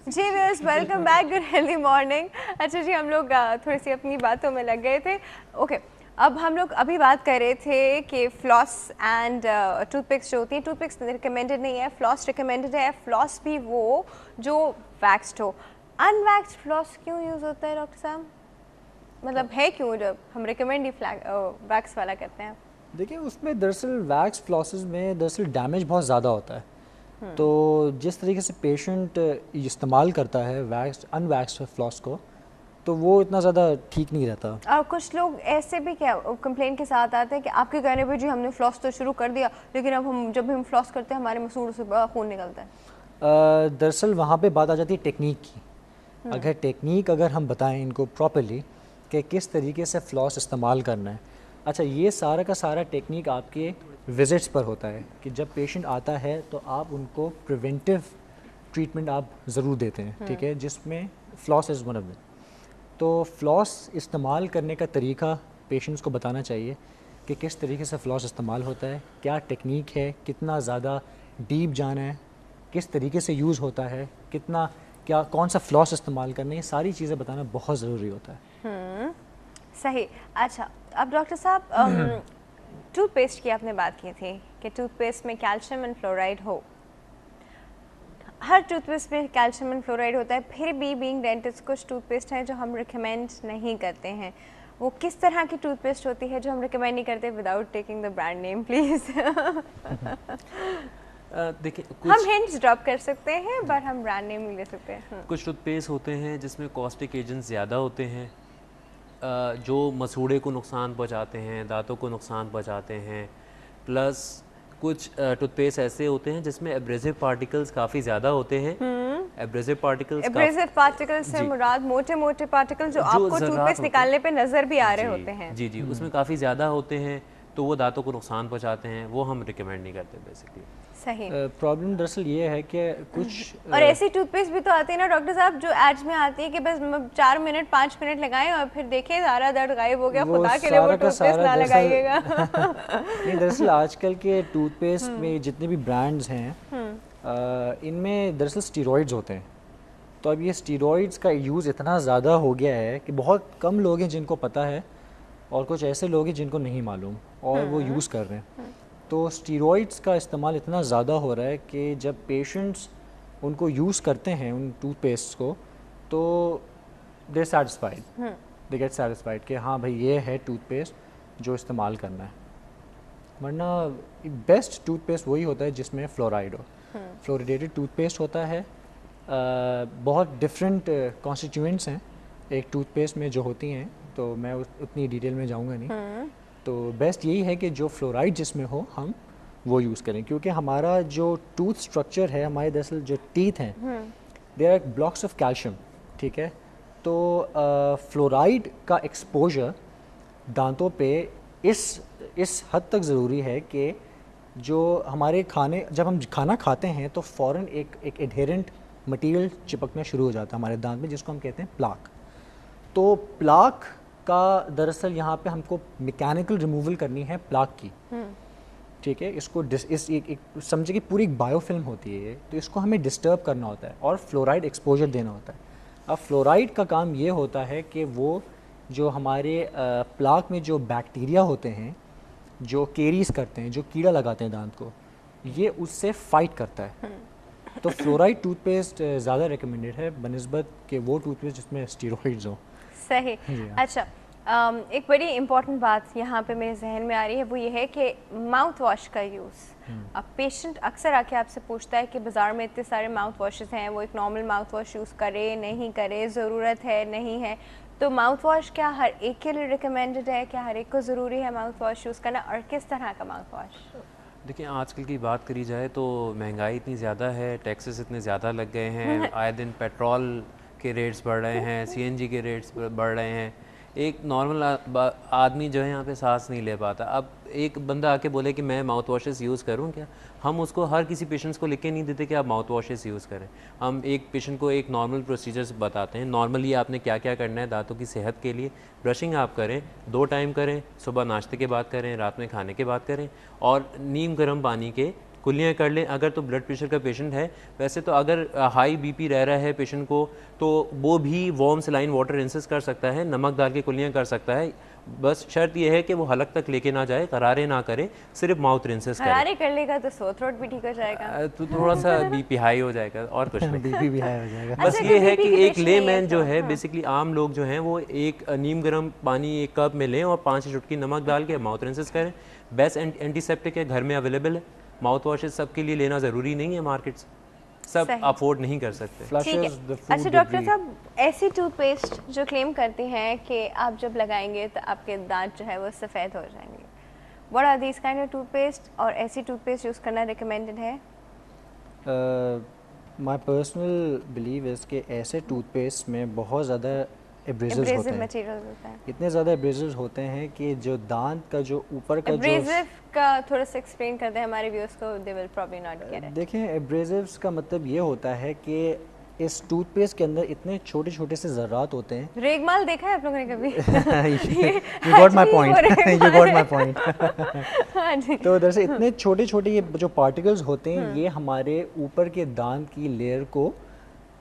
जी viewers, welcome back, good healthy morning. अच्छा जी, हम लोग थोड़ी सी अपनी बातों में लग गए थे। ओके, अब हम लोग अभी बात कर रहे थे कि फ्लॉस एंड टूथपिक्स जो होती हैं, टूथपिक्स रिकमेंडेड नहीं है, फ्लॉस रिकमेंडेड है। फ्लॉस भी वो जो वैक्स्ड हो। अनवैक्स्ड फ्लॉस क्यों यूज़ होता है डॉक्टर साहब? मतलब है क्यों जब हम रिकमेंड ही वैक्स वाला करते हैं? देखिए, उसमें दरअसल वैक्स फ्लॉसेस में दरअसल डैमेज बहुत ज़्यादा होता है। तो जिस तरीके से पेशेंट इस्तेमाल करता है वैक्स अनवैक्स्ड फ्लॉस को, तो वो इतना ज़्यादा ठीक नहीं रहता। और कुछ लोग ऐसे भी क्या कंप्लेन के साथ आते हैं कि आपके कहने पे जी हमने फ्लॉस तो शुरू कर दिया, लेकिन अब हम जब भी हम फ्लॉस करते हैं हमारे मसूड़ से खून निकलता है। दरअसल वहाँ पे बात आ जाती है टेक्निक की। अगर हम बताएं इनको प्रॉपरली कि किस तरीके से फ्लॉस इस्तेमाल करना है। अच्छा, ये सारा का सारा टेक्निक आपके विजिट्स पर होता है कि जब पेशेंट आता है तो आप उनको प्रिवेंटिव ट्रीटमेंट आप ज़रूर देते हैं, ठीक है, जिसमें floss is one of them. तो फ्लॉस इस्तेमाल करने का तरीका पेशेंट्स को बताना चाहिए कि किस तरीके से फ्लॉस इस्तेमाल होता है, क्या टेक्निक है, कितना ज़्यादा डीप जाना है, किस तरीके से यूज़ होता है, कितना क्या कौन सा फ्लॉस इस्तेमाल करना है, ये सारी चीज़ें बताना बहुत ज़रूरी होता है। सही। अच्छा, अब डॉक्टर साहब, टूथपेस्ट की आपने बात की थी कि टूथपेस्ट में कैल्शियम एंड फ्लोराइड हो। हर टूथपेस्ट में कैल्शियम एंड फ्लोराइड होता है, फिर भी बीइंग डेंटिस्ट कुछ टूथपेस्ट हैं जो हम रिकमेंड नहीं करते हैं। वो किस तरह की टूथपेस्ट होती है जो हम रिकमेंड नहीं करते without taking the brand name please? देखिए, हम कुछ हिंट्स ड्रॉप कर सकते हैं बट हम ब्रांड नेम नहीं ले सकते हैं। कुछ टूथपेस्ट होते हैं जिसमें कॉस्टिक एजेंट्स ज़्यादा होते हैं, जो मसूड़े को नुकसान पहुंचाते हैं, दांतों को नुकसान पहुंचाते हैं। प्लस कुछ टूथपेस्ट ऐसे होते हैं जिसमें एब्रेसिव पार्टिकल्स काफ़ी ज़्यादा होते हैं। एब्रेसिव पार्टिकल्स एब्रेसिव पार्टिकल से जी, मुराद मोटे मोटे पार्टिकल जो जो आपको ज़र्रात टूथपेस्ट होते हैं, निकालने पे नज़र भी आ रहे जी होते हैं। जी जी, उसमें काफ़ी ज़्यादा होते हैं, तो वो दांतों को नुकसान पहुंचाते हैं, वो हम रिकमेंड नहीं करते बेसिकली। सही। प्रॉब्लम दरअसल ये है कि कुछ और ऐसी टूथपेस्ट भी तो आती है ना डॉक्टर साहब, जो एड्स में आती है कि बस 4 मिनट 5 मिनट लगाएं और फिर देखें सारा दर्द गायब हो गया। वो खुदा के लिए वो सारा का टूथपेस्ट सारा ना दरअसल लगाइएगा। नहीं, दरअसल आजकल के टूथपेस्ट में जितने भी ब्रांड्स हैं, इनमें दरअसल स्टीरॉइड्स होते हैं। तो अब ये स्टीरॉइड्स का यूज़ इतना ज़्यादा हो गया है कि बहुत कम लोग हैं जिनको पता है और कुछ ऐसे लोग हैं जिनको नहीं मालूम और वो यूज़ कर रहे हैं। तो स्टीरॉइड्स का इस्तेमाल इतना ज़्यादा हो रहा है कि जब पेशेंट्स उनको यूज़ करते हैं उन टूथपेस्ट को, तो दे सेटिस्फाइड, दे गेट सेटिस्फाइड कि हाँ भाई ये है टूथपेस्ट जो इस्तेमाल करना है। वरना बेस्ट टूथपेस्ट वही होता है जिसमें फ्लोराइड हो। फ्लोरिडेटेड टूथपेस्ट होता है। बहुत डिफरेंट कॉन्स्टिट्यूएंट्स हैं एक टूथपेस्ट में जो होती हैं, तो मैं उतनी डिटेल में जाऊंगा नहीं। तो बेस्ट यही है कि जो फ्लोराइड जिसमें हो हम वो यूज़ करें, क्योंकि हमारा जो टूथ स्ट्रक्चर है, हमारे दरअसल जो टीथ हैं, they are blocks of calcium, ठीक है। तो फ्लोराइड का एक्सपोजर दांतों पे इस हद तक ज़रूरी है कि जो हमारे जब हम खाना खाते हैं तो फ़ौरन एक एडहेरेंट मटेरियल चिपकना शुरू हो जाता है हमारे दांत में, जिसको हम कहते हैं प्लाक। तो प्लाक का दरअसल यहाँ पे हमको मैकेनिकल रिमूवल करनी है प्लाक की, ठीक है। इसको समझे कि पूरी एक बायोफिल्म होती है ये, तो इसको हमें डिस्टर्ब करना होता है और फ्लोराइड एक्सपोजर देना होता है। अब फ्लोराइड का काम ये होता है कि वो जो हमारे प्लाक में जो बैक्टीरिया होते हैं, जो केरीज करते हैं, जो कीड़ा लगाते हैं दांत को, ये उससे फाइट करता है। तो फ्लोराइड टूथपेस्ट ज़्यादा रिकमेंडेड है बनिस्बत के वो टूथपेस्ट जिसमें स्टीरॉइड्स हो। सही। अच्छा, एक बड़ी इम्पॉर्टेंट बात यहाँ पे मेरे जहन में आ रही है, वो ये है कि माउथ वॉश का यूज़। अब पेशेंट अक्सर आके आपसे पूछता है कि बाज़ार में इतने सारे माउथ वॉशेस हैं, वो एक नॉर्मल माउथ वॉश यूज़ करे नहीं करे, ज़रूरत है नहीं है। तो माउथ वॉश क्या हर एक के लिए रिकमेंडेड है? क्या हर एक को ज़रूरी है माउथ वॉश यूज़ करना, और किस तरह का माउथ वॉश? देखिए, आजकल की बात करी जाए तो महंगाई इतनी ज़्यादा है, टैक्सेस इतने ज़्यादा लग गए हैं, आए दिन पेट्रोल के रेट्स बढ़ रहे हैं, सीएनजी के रेट्स बढ़ रहे हैं। एक नॉर्मल आदमी जो है यहाँ पे सांस नहीं ले पाता। अब एक बंदा आके बोले कि मैं माउथ वॉशेस यूज़ करूँ क्या, हम उसको हर किसी पेशेंट्स को लिख के नहीं देते कि आप माउथ वॉशेस यूज़ करें। हम एक पेशेंट को एक नॉर्मल प्रोसीजर्स बताते हैं, नॉर्मली आपने क्या क्या करना है दांतों की सेहत के लिए। ब्रशिंग आप करें, 2 टाइम करें, सुबह नाश्ते के बाद करें, रात में खाने के बाद करें, और नीम गर्म पानी के कुल्लियाँ कर लें। अगर तो ब्लड प्रेशर का पेशेंट है, वैसे तो अगर हाई बीपी रह रहा है पेशेंट को तो वो भी वार्म सलाइन वाटर इंसिस कर सकता है, नमक डाल के कुल्लियाँ कर सकता है। बस शर्त यह है कि वो हलक तक लेके ना जाए, करारे ना करे, सिर्फ माउथ रिंसेस करे। करारे कर लेगा तो सोर थ्रोट भी ठीक हो जाएगा, तो थोड़ा सा बीपी हाई हो जाएगा और कुछ नहीं। बीपी भी हाई हो जाएगा। बस अच्छा, ये अगर है BP कि की एक पेशेंट नहीं है लेमैन जो तो, है बेसिकली आम लोग जो हैं वो एक नीम गर्म पानी एक कप में लें और 5 चुटकी नमक डाल के माउथ रिंसेस करें। बेस्ट एंटीसेप्टिक है, घर में अवेलेबल है। माउथ वॉशेस सबके लिए लेना ज़रूरी नहीं है, मार्केट्स सब सही। अफोर्ड नहीं कर सकते। ठीक फ्लशेस द है। फूड अच्छा डॉक्टर साहब, ऐसी टूथपेस्ट जो क्लेम करती हैं कि आप जब लगाएंगे तो आपके दांत जो है वो सफ़ेद हो जाएंगे, what are these kind of toothpaste, और ऐसी टूथपेस्ट यूज़ करना रिकमेंडेड है? माय पर्सनल बिलीव इज़ कि ऐसे टूथपेस्ट में बहुत ज़्यादा एब्रेसिव्स होते हैं। मटेरियल होता है। इतने ज़्यादा एब्रेसिव्स होते हैं कि जो दांत का जो ऊपर का जो एब्रेसिव का थोड़ा सा एक्सप्लेन करते हैं हमारे व्यूअर्स को, they will probably not get it. देखें, एब्रेसिव्स का मतलब ये होता है कि इस टूथपेस्ट के अंदर इतने छोटे छोटे से ज़र्रात होते हैं। रेगमाल देखा है आप लोगों ने कभी? You got my point, you got my point. हाँ जी। तो दरअसल इतने छोटे छोटे ये जो पार्टिकल्स होते हैं ये हमारे ऊपर के दांत की लेयर को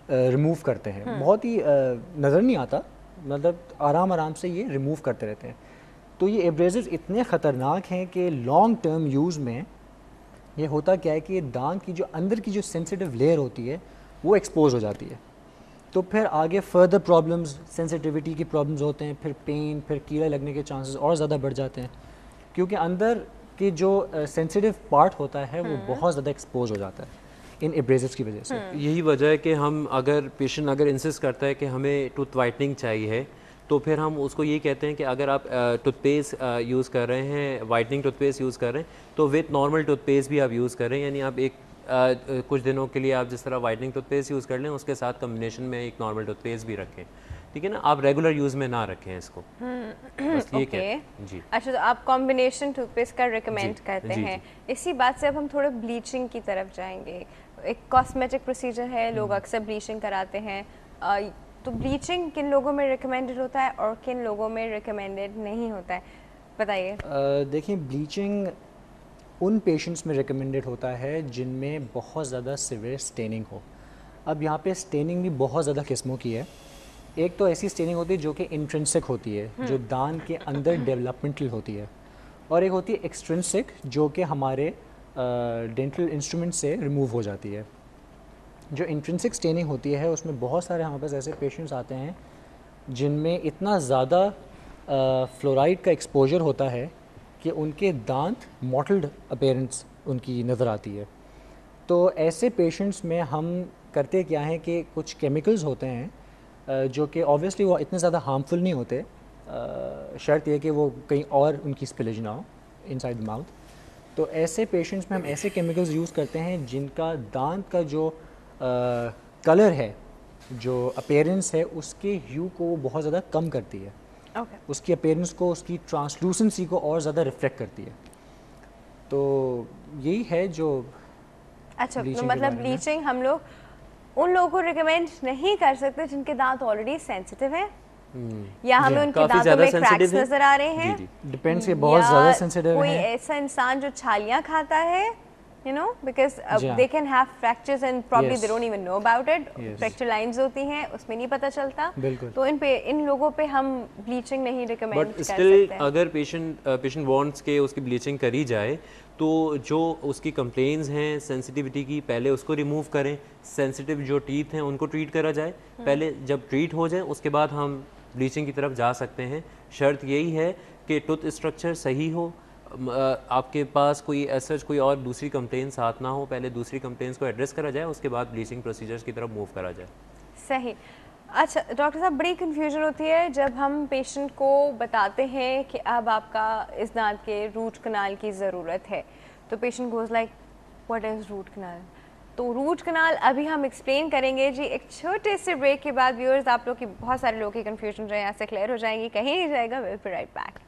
रिमूव करते हैं। बहुत ही नज़र नहीं आता, मतलब आराम आराम से ये रिमूव करते रहते हैं। तो ये एब्रेसिव्स इतने ख़तरनाक हैं कि लॉन्ग टर्म यूज़ में ये होता क्या है कि दांत की जो अंदर की जो सेंसिटिव लेयर होती है वो एक्सपोज हो जाती है। तो फिर आगे फर्दर प्रॉब्लम्स, सेंसिटिविटी की प्रॉब्लम्स होते हैं, फिर पेन, फिर कीड़ा लगने के चांसेस और ज़्यादा बढ़ जाते हैं, क्योंकि अंदर की जो सेंसिटिव पार्ट होता है वो बहुत ज़्यादा एक्सपोज हो जाता है इन एब्रेसिव्स की वजह से। यही वजह है कि हम अगर पेशेंट अगर इंसिस्ट करता है कि हमें टूथ वाइटनिंग चाहिए है, तो फिर हम उसको ये कहते हैं कि अगर आप टूथपेस्ट यूज़ कर रहे हैं, वाइटनिंग टूथपेस्ट यूज़ कर रहे हैं, तो विथ नॉर्मल टूथपेस्ट भी आप यूज़ करें। यानी आप एक कुछ दिनों के लिए आप जिस तरह वाइटनिंग टूथपेस्ट यूज़ कर लें, उसके साथ कम्बिनेशन में एक नॉर्मल टूथपेस्ट भी रखें, ठीक है ना। आप रेगुलर यूज़ में ना रखें इसको, बस ये ओके जी। अच्छा, तो आप कॉम्बिनेशन टूथपेस्ट का रिकमेंड जी, करते जी, हैं। इसी बात से अब हम थोड़ा ब्लीचिंग की तरफ जाएंगे। एक कॉस्मेटिक प्रोसीजर है, लोग अक्सर ब्लीचिंग कराते हैं, तो ब्लीचिंग किन लोगों में रिकमेंडेड होता है और किन लोगों में रिकमेंडेड नहीं होता है, बताइए। देखिए, ब्लीचिंग उन पेशेंट्स में रिकमेंडेड होता है जिनमें बहुत ज़्यादा सिवियर स्टेनिंग हो। अब यहाँ पे स्टेनिंग भी बहुत ज़्यादा किस्मों की है। एक तो ऐसी स्टेनिंग होती है जो कि इंट्रिंसिक होती है, जो दांत के अंदर डेवलपमेंटल होती है, और एक होती है एक्सट्रिंसिक जो कि हमारे डेंटल इंस्ट्रूमेंट से रिमूव हो जाती है। जो इंट्रिंसिक स्टेनिंग होती है उसमें बहुत सारे हमारे पास ऐसे पेशेंट्स आते हैं जिनमें इतना ज़्यादा फ्लोराइड का एक्सपोजर होता है कि उनके दांत मॉटल्ड अपीयरेंस उनकी नज़र आती है। तो ऐसे पेशेंट्स में हम करते क्या हैं कि कुछ केमिकल्स होते हैं जो कि ऑब्वियसली वो इतने ज़्यादा हार्मफुल नहीं होते, शर्त यह कि वो कहीं और उनकी स्पिलेज ना हो इनसाइड द माउथ। तो ऐसे पेशेंट्स में हम ऐसे केमिकल्स यूज़ करते हैं जिनका दांत का जो कलर है, जो अपीयरेंस है, उसके ह्यू को बहुत ज़्यादा कम करती है। Okay. उसकी अपीयरेंस को, उसकी ट्रांसलूसेंसी को और ज़्यादा रिफ्लेक्ट करती है। तो यही है जो अच्छा, तो मतलब ब्लीचिंग हम लोग उन लोगों को रिकमेंड नहीं कर सकते जिनके दांत ऑलरेडी सेंसिटिव हैं, या हमें उनके दांतों में क्रैक्स नजर आ रहे हैं, डिपेंड्स, ये बहुत ज़्यादा सेंसिटिव कोई है। ऐसा इंसान जो छालियाँ खाता है, you know, because they can have fractures and probably they don't even know about it. Fracture lines होती हैं, उसमें नहीं पता चलता। तो इन लोगों पे हम ब्लीचिंग नहीं रिकमेंड कर सकते। अगर पेशेंट वांट्स के उसकी ब्लीचिंग करी जाए तो जो उसकी कंप्लेंट्स हैं सेंसिटिविटी की, पहले उसको रिमूव करें। सेंसिटिव जो टीथ हैं उनको ट्रीट करा जाए पहले, जब ट्रीट हो जाए उसके बाद हम ब्लीचिंग की तरफ जा सकते हैं। शर्त यही है कि टूथ स्ट्रक्चर सही हो, आपके पास कोई ऐसा कोई और दूसरी कंप्लेन साथ ना हो, पहले दूसरी कंप्लेंट्स को एड्रेस करा जाए, उसके बाद ब्लीचिंग प्रोसीजर्स की तरफ मूव करा जाए। सही। अच्छा डॉक्टर साहब, बड़ी कन्फ्यूजन होती है जब हम पेशेंट को बताते हैं कि अब आपका इस दांत के रूट कनाल की ज़रूरत है, तो patient goes like what is root canal. तो रूट कनाल अभी हम एक्सप्लेन करेंगे जी एक छोटे से ब्रेक के बाद। व्यूअर्स, आप लोग की बहुत सारे लोगों की कन्फ्यूजन जो है यहाँ से क्लियर हो जाएंगी, कहीं नहीं जाएगा, विल बी राइट बैक।